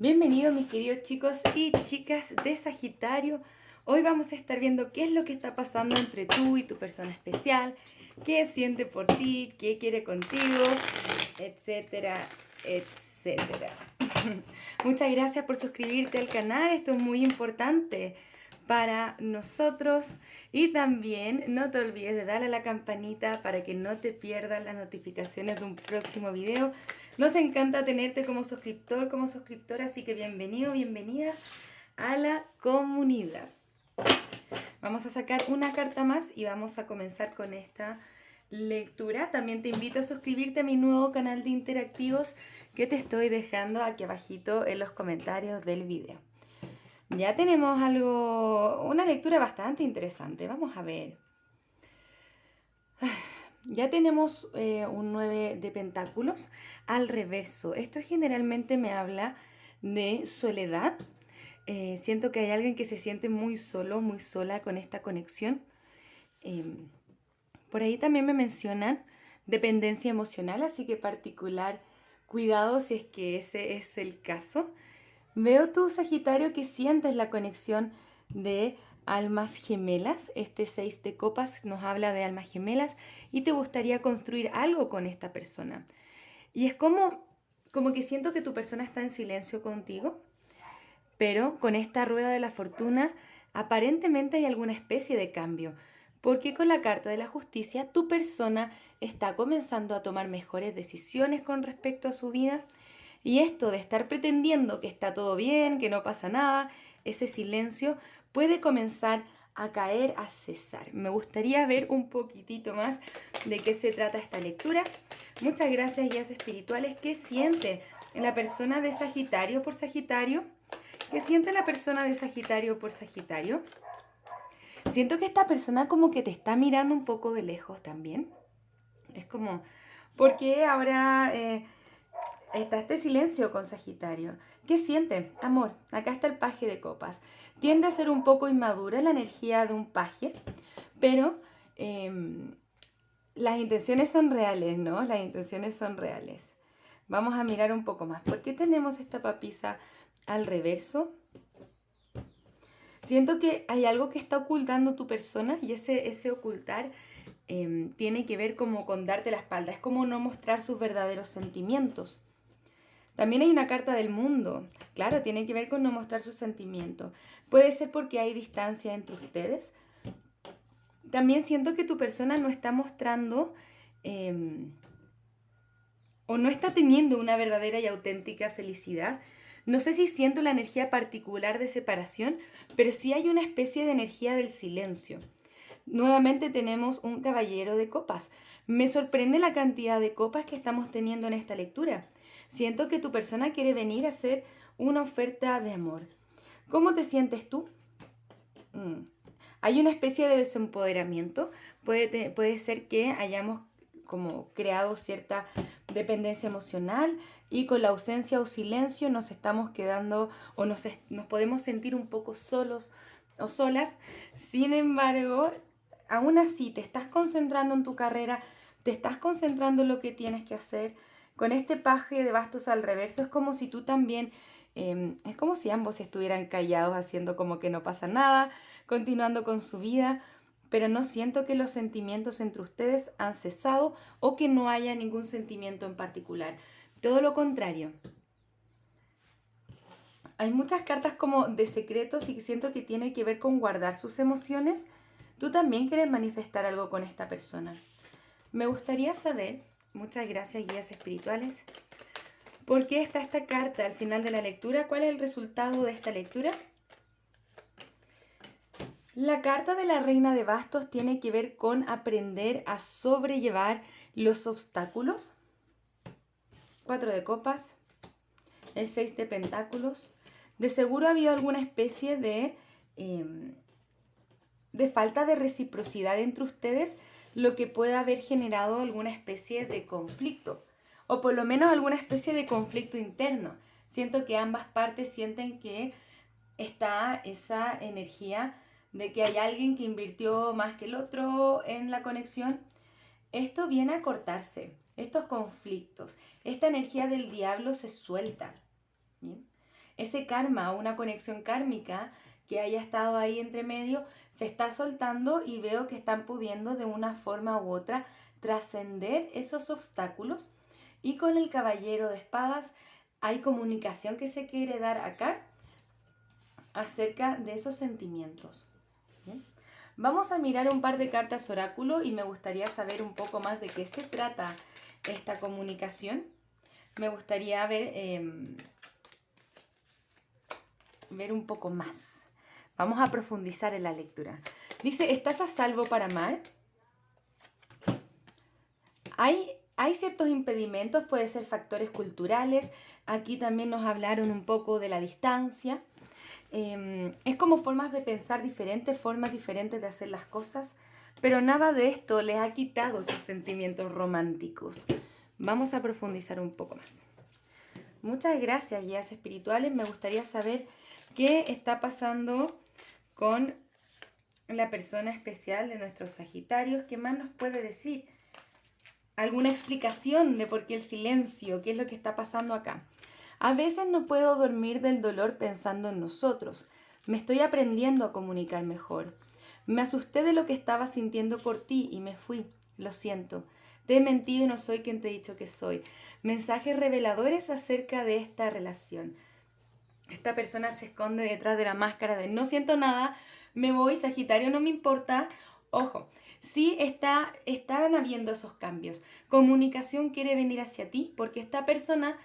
Bienvenidos mis queridos chicos y chicas de Sagitario. Hoy vamos a estar viendo qué es lo que está pasando entre tú y tu persona especial, qué siente por ti, qué quiere contigo, etcétera, etcétera. Muchas gracias por suscribirte al canal, esto es muy importante para nosotros. Y también no te olvides de darle a la campanita para que no te pierdas las notificaciones de un próximo video. Nos encanta tenerte como suscriptor, como suscriptora, así que bienvenido, bienvenida a la comunidad. Vamos a sacar una carta más y vamos a comenzar con esta lectura. También te invito a suscribirte a mi nuevo canal de interactivos que te estoy dejando aquí abajito en los comentarios del video. Ya tenemos una lectura bastante interesante. Vamos a ver. Ya tenemos un 9 de pentáculos al reverso. Esto generalmente me habla de soledad. Siento que hay alguien que se siente muy solo, muy sola con esta conexión. Por ahí también me mencionan dependencia emocional, así que particular cuidado si es que ese es el caso. Veo tú, Sagitario, que sientes la conexión de almas gemelas. Este 6 de copas nos habla de almas gemelas y te gustaría construir algo con esta persona. Y es como que siento que tu persona está en silencio contigo, pero con esta rueda de la fortuna aparentemente hay alguna especie de cambio. Porque con la carta de la justicia tu persona está comenzando a tomar mejores decisiones con respecto a su vida. Y esto de estar pretendiendo que está todo bien, que no pasa nada, ese silencio puede comenzar a caer, a cesar. Me gustaría ver un poquitito más de qué se trata esta lectura. Muchas gracias, guías espirituales. ¿Qué siente la persona de Sagitario por Sagitario? ¿Qué siente la persona de Sagitario por Sagitario? Siento que esta persona como que te está mirando un poco de lejos también. Es como, ¿por qué ahora está este silencio con Sagitario? ¿Qué siente? Amor, acá está el paje de copas. Tiende a ser un poco inmadura la energía de un paje, pero las intenciones son reales, ¿no? Las intenciones son reales. Vamos a mirar un poco más. ¿Por qué tenemos esta papisa al reverso? Siento que hay algo que está ocultando tu persona y ese ocultar tiene que ver como con darte la espalda. Es como no mostrar sus verdaderos sentimientos. También hay una carta del mundo. Claro, tiene que ver con no mostrar sus sentimientos. Puede ser porque hay distancia entre ustedes. También siento que tu persona no está mostrando o no está teniendo una verdadera y auténtica felicidad. No sé si siento la energía particular de separación, pero sí hay una especie de energía del silencio. Nuevamente tenemos un caballero de copas. Me sorprende la cantidad de copas que estamos teniendo en esta lectura. Siento que tu persona quiere venir a hacer una oferta de amor. ¿Cómo te sientes tú? Hay una especie de desempoderamiento. Puede ser que hayamos como creado cierta dependencia emocional y con la ausencia o silencio nos estamos quedando o nos podemos sentir un poco solos o solas. Sin embargo, aún así te estás concentrando en tu carrera, te estás concentrando en lo que tienes que hacer. Con este paje de bastos al reverso es como si tú también, es como si ambos estuvieran callados haciendo como que no pasa nada, continuando con su vida, pero no siento que los sentimientos entre ustedes han cesado o que no haya ningún sentimiento en particular. Todo lo contrario. Hay muchas cartas como de secretos y siento que tiene que ver con guardar sus emociones. Tú también quieres manifestar algo con esta persona. Me gustaría saber, muchas gracias guías espirituales, ¿por qué está esta carta al final de la lectura? ¿Cuál es el resultado de esta lectura? La carta de la reina de bastos tiene que ver con aprender a sobrellevar los obstáculos. 4 de copas, el 6 de pentáculos. De seguro ha habido alguna especie de falta de reciprocidad entre ustedes, lo que puede haber generado alguna especie de conflicto, o por lo menos alguna especie de conflicto interno. Siento que ambas partes sienten que está esa energía de que hay alguien que invirtió más que el otro en la conexión. Esto viene a cortarse, estos conflictos, esta energía del diablo se suelta. ¿Bien? ese karma o una conexión kármica que haya estado ahí entre medio se está soltando y veo que están pudiendo de una forma u otra trascender esos obstáculos. Y con el caballero de espadas hay comunicación que se quiere dar acá acerca de esos sentimientos. ¿Bien? Vamos a mirar un par de cartas oráculo y me gustaría saber un poco más de qué se trata esta comunicación. Me gustaría ver un poco más. Vamos a profundizar en la lectura. Dice, ¿estás a salvo para amar? Hay ciertos impedimentos, puede ser factores culturales. Aquí también nos hablaron un poco de la distancia. Es como formas de pensar diferentes, formas diferentes de hacer las cosas, pero nada de esto les ha quitado esos sentimientos románticos. Vamos a profundizar un poco más. Muchas gracias, guías espirituales. Me gustaría saber qué está pasando con la persona especial de nuestros Sagitarios. ¿Qué más nos puede decir? ¿Alguna explicación de por qué el silencio? ¿Qué es lo que está pasando acá? A veces no puedo dormir del dolor pensando en nosotros. Me estoy aprendiendo a comunicar mejor. Me asusté de lo que estaba sintiendo por ti y me fui. Lo siento. Te he mentido y no soy quien te he dicho que soy. Mensajes reveladores acerca de esta relación. Esta persona se esconde detrás de la máscara de no siento nada, me voy, Sagitario, no me importa. Ojo, sí están habiendo esos cambios. Comunicación quiere venir hacia ti porque esta persona,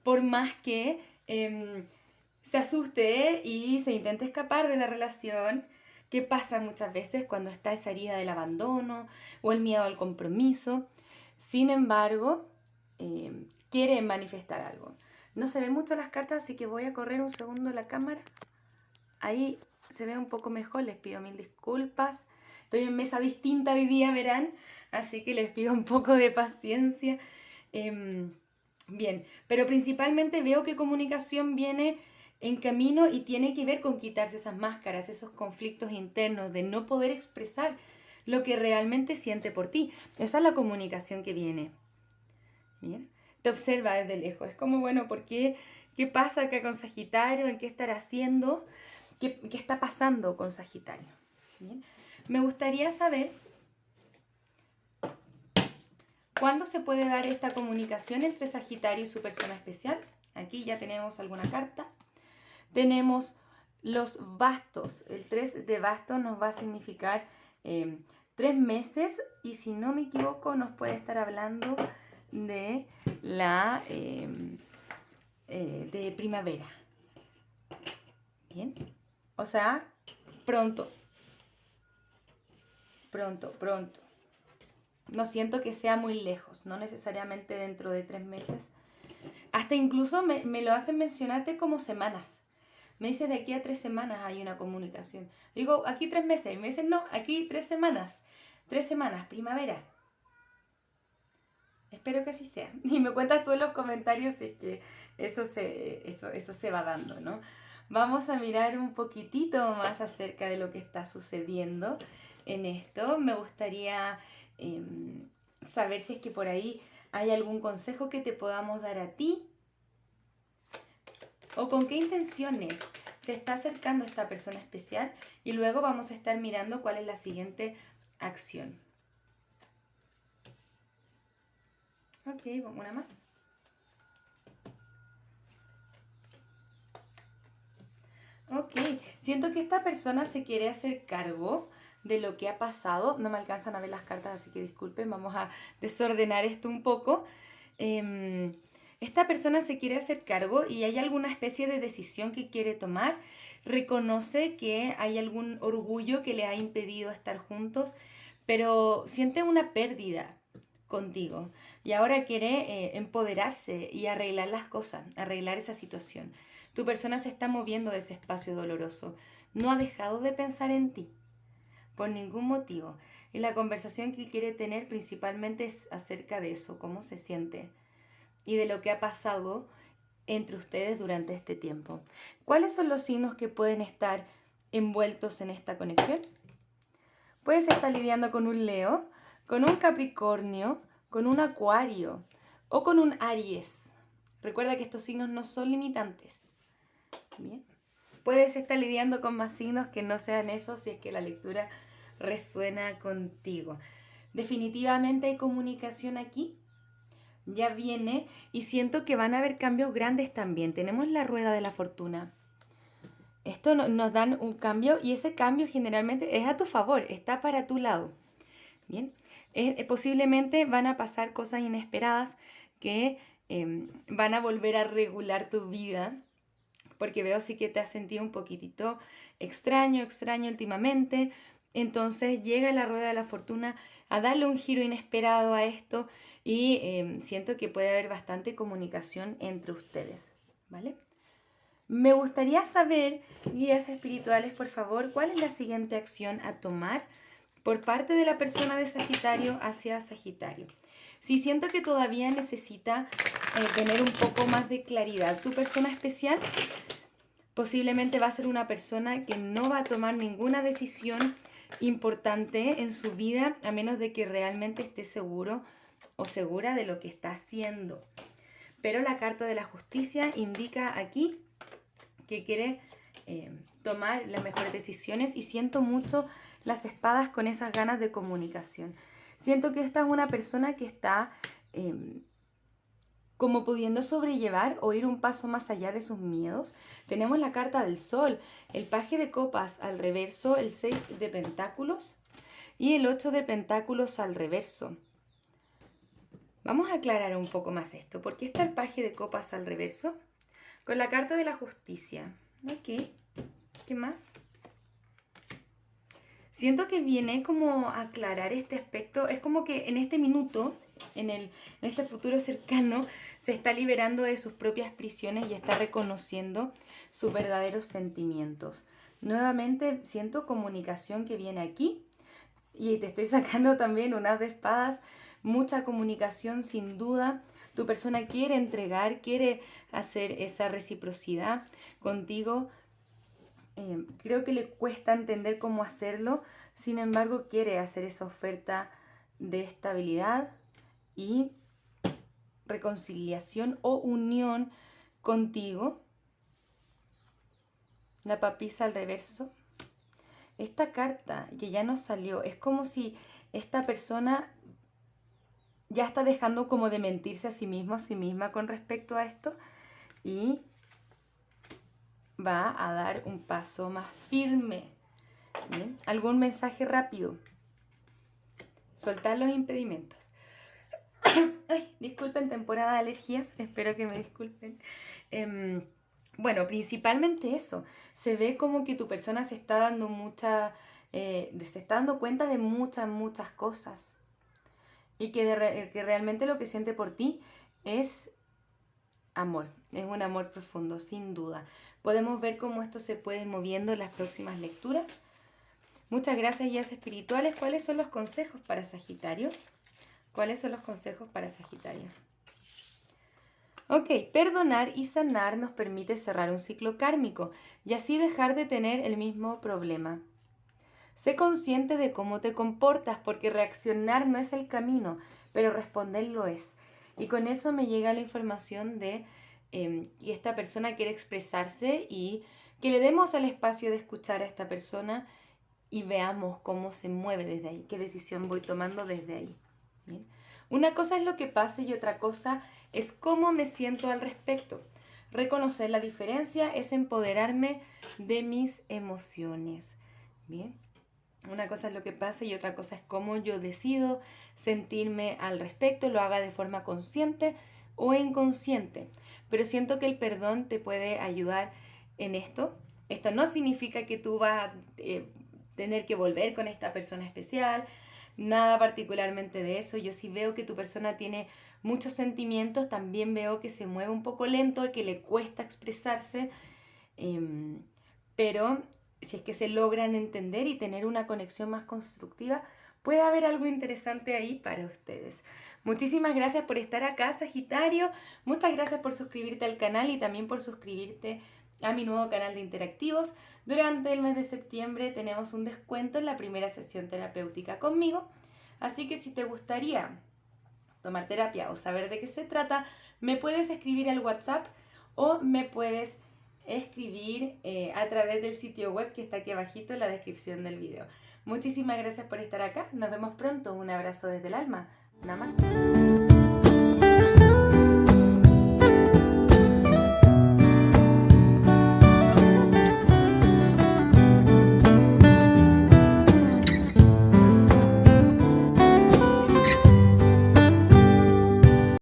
por más que se asuste y se intente escapar de la relación, que pasa muchas veces cuando está esa herida del abandono o el miedo al compromiso, sin embargo, quiere manifestar algo. No se ven mucho las cartas, así que voy a correr un segundo la cámara. Ahí se ve un poco mejor, les pido mil disculpas. Estoy en mesa distinta hoy día, verán, así que les pido un poco de paciencia. Bien, pero principalmente veo que comunicación viene en camino y tiene que ver con quitarse esas máscaras, esos conflictos internos de no poder expresar lo que realmente siente por ti. Esa es la comunicación que viene. Bien, te observa desde lejos. Es como, bueno, ¿por qué? ¿Qué pasa acá con Sagitario? ¿En qué estará haciendo? ¿Qué está pasando con Sagitario? Bien. Me gustaría saber cuándo se puede dar esta comunicación entre Sagitario y su persona especial. Aquí ya tenemos alguna carta. Tenemos los bastos. El 3 de bastos nos va a significar 3 meses y si no me equivoco nos puede estar hablando de la de primavera. Bien. O sea, pronto. No siento que sea muy lejos, no necesariamente dentro de 3 meses. Hasta incluso me lo hacen mencionarte como semanas. Me dice de aquí a 3 semanas hay una comunicación. Digo, aquí 3 meses. Y me dicen, no, aquí 3 semanas. 3 semanas, primavera. Espero que así sea. Y me cuentas tú en los comentarios si es que eso se va dando, ¿no? Vamos a mirar un poquitito más acerca de lo que está sucediendo en esto. Me gustaría saber si es que por ahí hay algún consejo que te podamos dar a ti o con qué intenciones se está acercando esta persona especial y luego vamos a estar mirando cuál es la siguiente acción. Ok, una más. Ok, siento que esta persona se quiere hacer cargo de lo que ha pasado. No me alcanzan a ver las cartas, así que disculpen, vamos a desordenar esto un poco. Esta persona se quiere hacer cargo y hay alguna especie de decisión que quiere tomar. Reconoce que hay algún orgullo que le ha impedido estar juntos, pero siente una pérdida contigo y ahora quiere empoderarse y arreglar las cosas, arreglar esa situación. Tu persona se está moviendo de ese espacio doloroso. No ha dejado de pensar en ti por ningún motivo. Y la conversación que quiere tener principalmente es acerca de eso, cómo se siente y de lo que ha pasado entre ustedes durante este tiempo. ¿Cuáles son los signos que pueden estar envueltos en esta conexión? Puedes estar lidiando con un Leo, con un Capricornio, con un Acuario o con un Aries. Recuerda que estos signos no son limitantes. Bien. Puedes estar lidiando con más signos que no sean esos si es que la lectura resuena contigo. Definitivamente hay comunicación aquí. Ya viene y siento que van a haber cambios grandes también. Tenemos la rueda de la fortuna. Esto nos dan un cambio y ese cambio generalmente es a tu favor, está para tu lado. Bien, posiblemente van a pasar cosas inesperadas que van a volver a regular tu vida, porque veo sí que te has sentido un poquitito extraño últimamente. Entonces llega la rueda de la fortuna a darle un giro inesperado a esto y siento que puede haber bastante comunicación entre ustedes, ¿vale? Me gustaría saber, guías espirituales, por favor, ¿cuál es la siguiente acción a tomar por parte de la persona de Sagitario hacia Sagitario? Si siento que todavía necesita tener un poco más de claridad tu persona especial, posiblemente va a ser una persona que no va a tomar ninguna decisión importante en su vida a menos de que realmente esté seguro o segura de lo que está haciendo. Pero la carta de la justicia indica aquí que quiere tomar las mejores decisiones y siento mucho las espadas con esas ganas de comunicación. Siento que esta es una persona que está como pudiendo sobrellevar o ir un paso más allá de sus miedos. Tenemos la carta del sol, el paje de copas al reverso, el 6 de pentáculos y el 8 de pentáculos al reverso. Vamos a aclarar un poco más esto. ¿Por qué está el paje de copas al reverso? Con la carta de la justicia. Ok. ¿Qué más? Siento que viene como a aclarar este aspecto. Es como que en este minuto, en este futuro cercano, se está liberando de sus propias prisiones y está reconociendo sus verdaderos sentimientos. Nuevamente siento comunicación que viene aquí. Y te estoy sacando también unas de espadas, mucha comunicación sin duda. Tu persona quiere entregar, quiere hacer esa reciprocidad contigo. Creo que le cuesta entender cómo hacerlo, sin embargo quiere hacer esa oferta de estabilidad y reconciliación o unión contigo. La papisa al reverso. Esta carta que ya nos salió, es como si esta persona ya está dejando como de mentirse a sí mismo, a sí misma con respecto a esto y va a dar un paso más firme. ¿Bien? ¿Algún mensaje rápido? Soltar los impedimentos. Ay, disculpen, temporada de alergias, espero que me disculpen. Bueno, principalmente eso. Se ve como que tu persona se está dando se está dando cuenta de muchas cosas. Y que realmente lo que siente por ti es amor. Es un amor profundo, sin duda. Podemos ver cómo esto se puede ir moviendo en las próximas lecturas. Muchas gracias, guías espirituales. ¿Cuáles son los consejos para Sagitario? ¿Cuáles son los consejos para Sagitario? Ok, perdonar y sanar nos permite cerrar un ciclo kármico y así dejar de tener el mismo problema. Sé consciente de cómo te comportas porque reaccionar no es el camino, pero responder lo es. Y con eso me llega la información de que esta persona quiere expresarse y que le demos el espacio de escuchar a esta persona y veamos cómo se mueve desde ahí, qué decisión voy tomando desde ahí. ¿Bien? Una cosa es lo que pase y otra cosa es cómo me siento al respecto. Reconocer la diferencia es empoderarme de mis emociones. Bien. Una cosa es lo que pasa y otra cosa es cómo yo decido sentirme al respecto, lo haga de forma consciente o inconsciente. Pero siento que el perdón te puede ayudar en esto. Esto no significa que tú vas a tener que volver con esta persona especial, nada particularmente de eso. Yo sí veo que tu persona tiene muchos sentimientos, también veo que se mueve un poco lento, que le cuesta expresarse, pero si es que se logran entender y tener una conexión más constructiva, puede haber algo interesante ahí para ustedes. Muchísimas gracias por estar acá, Sagitario. Muchas gracias por suscribirte al canal y también por suscribirte a mi nuevo canal de interactivos. Durante el mes de septiembre tenemos un descuento en la primera sesión terapéutica conmigo. Así que si te gustaría tomar terapia o saber de qué se trata, me puedes escribir al WhatsApp o me puedes escribir a través del sitio web que está aquí abajito en la descripción del video. Muchísimas gracias por estar acá. Nos vemos pronto. Un abrazo desde el alma. Namaste.